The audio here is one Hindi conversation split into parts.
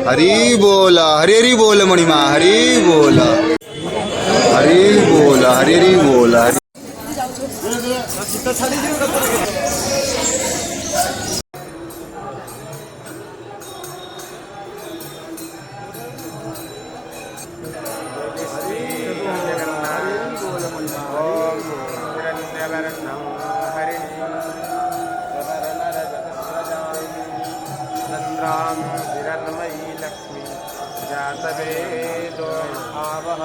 हरी बोला, हरी हरी बोल मणिमा, हरी बोला, हरी बोला, हरी हरी बोला. हिरण्मयी लक्ष्मी जातवेदो आवह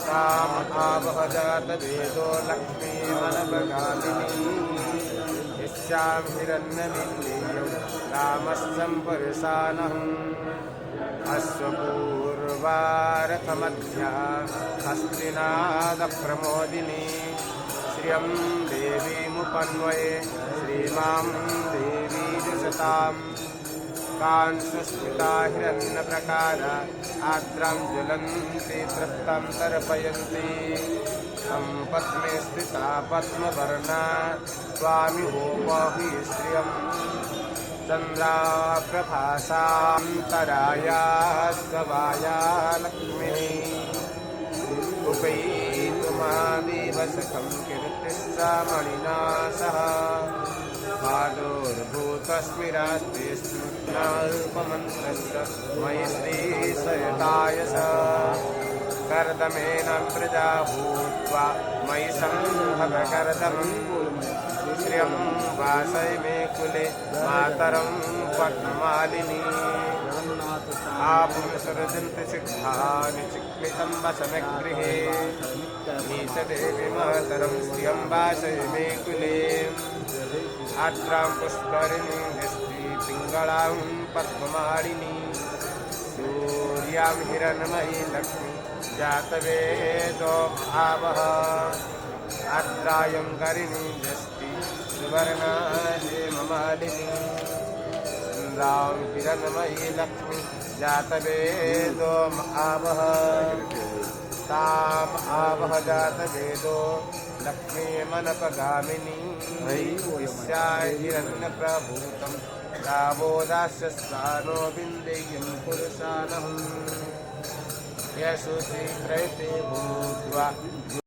काम आवह जातवेदो लक्ष्मी मनपगामिनी यस्यां हिरण्यमिन्द्रियं रामस्संपरिसानहम् अश्वपूर्वारथमध्या हस्तिनादप्रमोदिनी श्रियं देवीमुपन्वये श्रीमां देवी जसताम् कांसुस्मिता हिरण्यप्रकार आद्रां ज्वलन्ति तृप्तां तर्पयन्ति पद्मे स्थिता पद्मवर्णा स्वामिहोपहि श्रियं चन्द्राप्रभासान्तराया स्ववाया लक्ष्मीः उपैतुमादिवसखं कीर्तिस्सा मणिना सह पादोर्भूतस्मिरास्ते स्मृत्नाल्पमन्त्रस्य मयि श्रीसयतायस कर्दमेन प्रजा भूत्वा मयि सम्भवकर्दमं श्रियं वासय मे कुले मातरं पद्ममालिनी आपुंसृजन्ति सिद्धानि चिक्लितं वसमगृहे नीचदेवी मातरं श्रियं वासय मे कुले आद्रां पुष्करिणीं दृष्टि पिङ्गळां पद्ममालिनी सूर्यां हिरण्मयी लक्ष्मी जातवेदो भावः आद्रायं करिणीं दृष्टि सुवर्णा हेममालिनी चन्द्रां हिरण्मयी लक्ष्मी जातवेदो आवह ताम आवह जातवेदो लक्ष्मी मनपगामिनी यस्या हिरण्यप्रभूतं दावोदास्य स्थानो विन्देयं पुरुषानहम् यशुचित्रैते भूत्वा